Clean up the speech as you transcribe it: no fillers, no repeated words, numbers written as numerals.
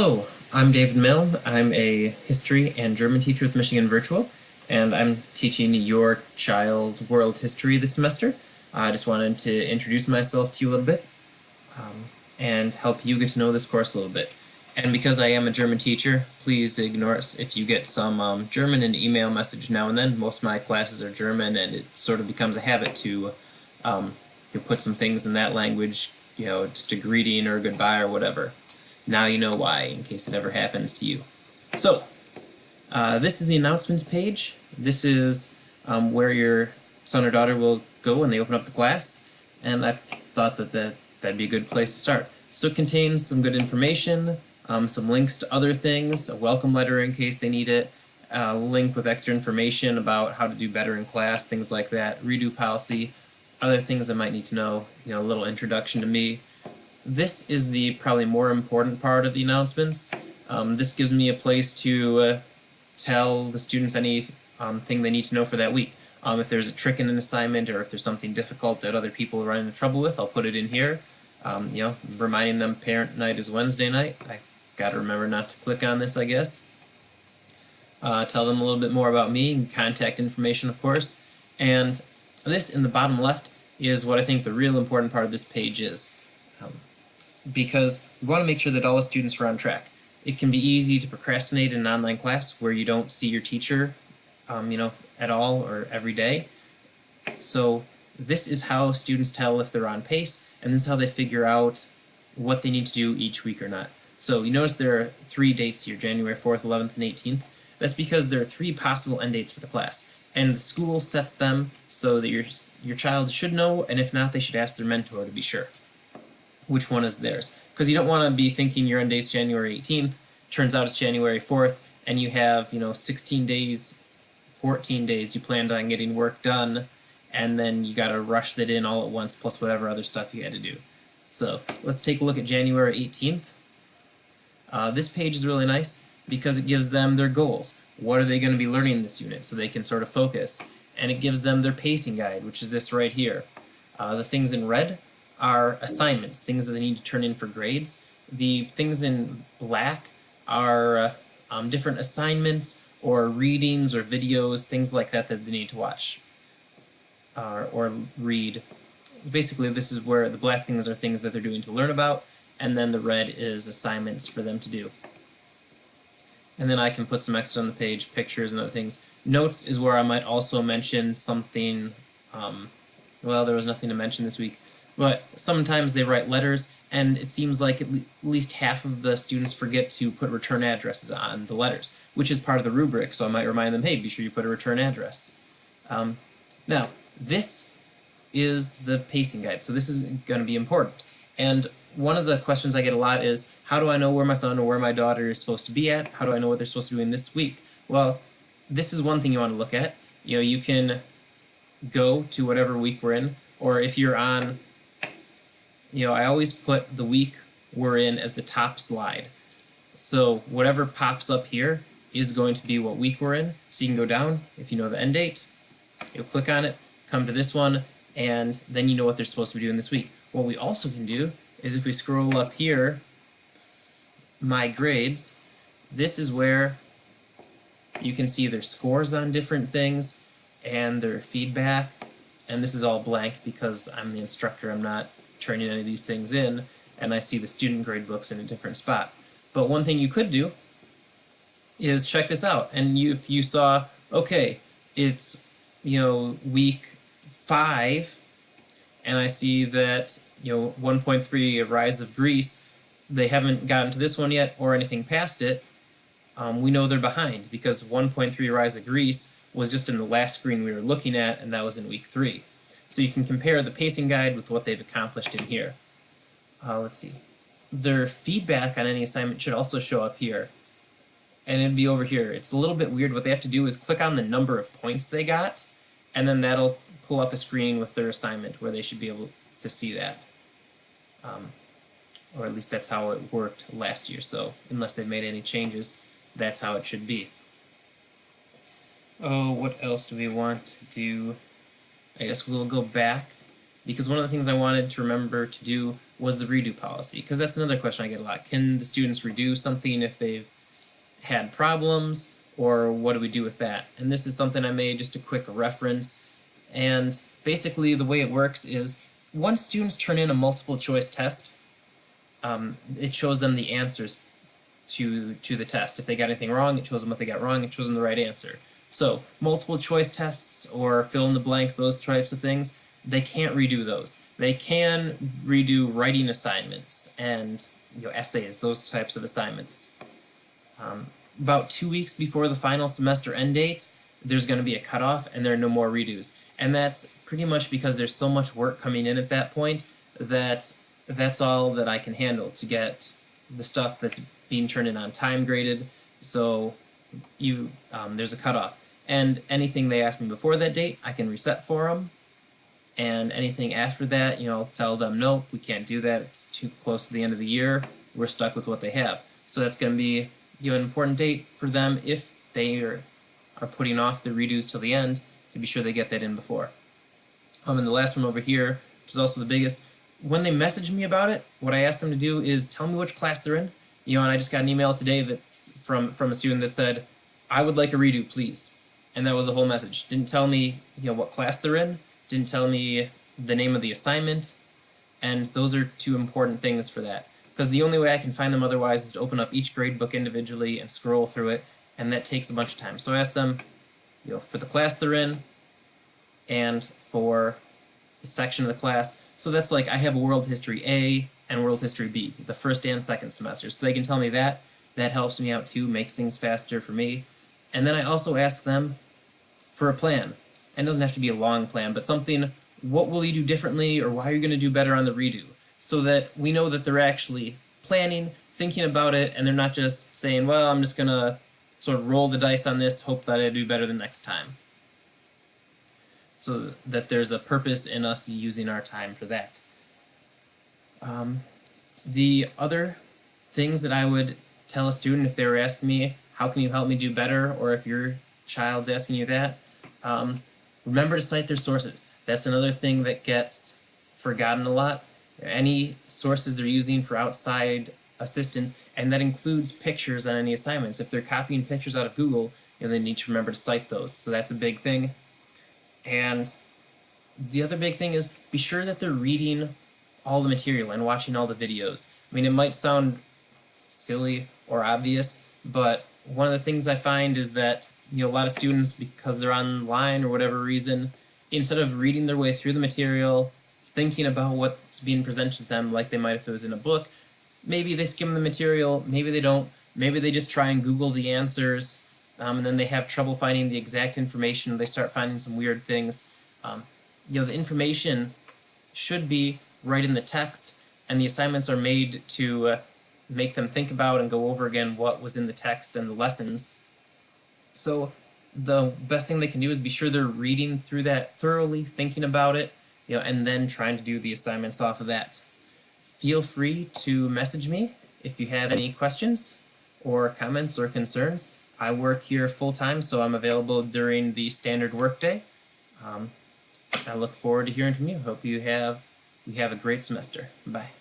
Hello, I'm David Milne. I'm a history and German teacher with Michigan Virtual, and I'm teaching your child world history this semester. I just wanted to introduce myself to you a little bit and help you get to know this course a little bit. And because I am a German teacher, please ignore us if you get some German in email message now and then. Most of my classes are German, and it sort of becomes a habit to put some things in that language, just a greeting or a goodbye or whatever. Now you know why, in case it ever happens to you. So, this is the announcements page. This is where your son or daughter will go when they open up the class, and I thought that'd be a good place to start. So it contains some good information, some links to other things, a welcome letter in case they need it, a link with extra information about how to do better in class, things like that, redo policy, other things I might need to know, a little introduction to me. This is the probably more important part of the announcements. This gives me a place to tell the students any thing they need to know for that week. If there's a trick in an assignment or if there's something difficult that other people are running into trouble with, I'll put it in here. Reminding them parent night is Wednesday night. I gotta remember not to click on this, I guess. Tell them a little bit more about me and contact information, of course. And this in the bottom left is what I think the real important part of this page is. Because we want to make sure that all the students are on track. It can be easy to procrastinate in an online class where you don't see your teacher, at all or every day. So this is how students tell if they're on pace, and this is how they figure out what they need to do each week or not. So you notice there are 3 dates here, January 4th, 11th, and 18th. That's because there are 3 possible end dates for the class, and the school sets them so that your child should know, and if not, they should ask their mentor to be sure which one is theirs. Because you don't want to be thinking your end date's January 18th, turns out it's January 4th, and you have, 16 days, 14 days you planned on getting work done, and then you got to rush that in all at once, plus whatever other stuff you had to do. So let's take a look at January 18th. This page is really nice because it gives them their goals. What are they going to be learning in this unit so they can sort of focus? And it gives them their pacing guide, which is this right here. The things in red are assignments, things that they need to turn in for grades. The things in black are different assignments or readings or videos, things like that that they need to watch or read. Basically, this is where the black things are things that they're doing to learn about, and then the red is assignments for them to do. And then I can put some extra on the page, pictures and other things. Notes is where I might also mention something, well, there was nothing to mention this week, but sometimes they write letters, and it seems like at least half of the students forget to put return addresses on the letters, which is part of the rubric, so I might remind them, hey, be sure you put a return address. Now, this is the pacing guide, so this is going to be important. And one of the questions I get a lot is, how do I know where my son or where my daughter is supposed to be at? How do I know what they're supposed to do in this week? Well, this is one thing you want to look at. You can go to whatever week we're in, or if you're on, I always put the week we're in as the top slide. So whatever pops up here is going to be what week we're in. So you can go down, if you know the end date, you'll click on it, come to this one, and then you know what they're supposed to be doing this week. What we also can do is if we scroll up here, My Grades, this is where you can see their scores on different things and their feedback, and this is all blank because I'm the instructor, I'm not turning any of these things in, and I see the student grade books in a different spot. But one thing you could do is check this out, and if you saw, okay, it's week 5, and I see that 1.3 Rise of Greece, they haven't gotten to this one yet or anything past it, we know they're behind because 1.3 Rise of Greece was just in the last screen we were looking at, and that was in week 3. So you can compare the pacing guide with what they've accomplished in here. Let's see. Their feedback on any assignment should also show up here, and it'd be over here. It's a little bit weird. What they have to do is click on the number of points they got, and then that'll pull up a screen with their assignment where they should be able to see that. Or at least that's how it worked last year, so unless they've made any changes, that's how it should be. Oh, what else do we want to do? I guess we'll go back, because one of the things I wanted to remember to do was the redo policy, because that's another question I get a lot. Can the students redo something if they've had problems, or what do we do with that? And this is something I made just a quick reference. And basically the way it works is once students turn in a multiple choice test, it shows them the answers to the test. If they got anything wrong, it shows them what they got wrong, it shows them the right answer. So multiple choice tests or fill in the blank, those types of things, they can't redo those. They can redo writing assignments and essays, those types of assignments. About 2 weeks before the final semester end date, there's going to be a cutoff and there are no more redos. And that's pretty much because there's so much work coming in at that point that that's all that I can handle to get the stuff that's being turned in on time graded. So there's a cutoff. And anything they ask me before that date, I can reset for them. And anything after that, I'll tell them, no, we can't do that. It's too close to the end of the year. We're stuck with what they have. So that's going to be an important date for them if they are putting off the redos till the end, to be sure they get that in before. And the last one over here, which is also the biggest, when they message me about it, what I ask them to do is tell me which class they're in. And I just got an email today that's from a student that said, I would like a redo, please. And that was the whole message. Didn't tell me what class they're in, didn't tell me the name of the assignment, and those are two important things for that. Because the only way I can find them otherwise is to open up each grade book individually and scroll through it, and that takes a bunch of time. So I ask them, for the class they're in, and for the section of the class. So that's like I have a World History A and World History B, the first and second semester. So they can tell me that. That helps me out too, makes things faster for me. And then I also ask them for a plan. And it doesn't have to be a long plan, but something, what will you do differently, or why are you going to do better on the redo? So that we know that they're actually planning, thinking about it, and they're not just saying, well, I'm just going to sort of roll the dice on this, hope that I do better the next time. So that there's a purpose in us using our time for that. The other things that I would tell a student if they were asking me, how can you help me do better, or if your child's asking you that, remember to cite their sources. That's another thing that gets forgotten a lot. Any sources they're using for outside assistance, and that includes pictures on any assignments. If they're copying pictures out of Google, they need to remember to cite those. So that's a big thing. And the other big thing is be sure that they're reading all the material and watching all the videos. I mean, it might sound silly or obvious, but one of the things I find is that a lot of students, because they're online or whatever reason, instead of reading their way through the material, thinking about what's being presented to them like they might if it was in a book, maybe they skim the material, maybe they don't, maybe they just try and Google the answers, and then they have trouble finding the exact information, they start finding some weird things. The information should be right in the text, and the assignments are made to make them think about and go over again what was in the text and the lessons. So the best thing they can do is be sure they're reading through that thoroughly, thinking about it, and then trying to do the assignments off of that. Feel free to message me if you have any questions or comments or concerns. I work here full-time, so I'm available during the standard workday. I look forward to hearing from you. Hope you have a great semester. Bye.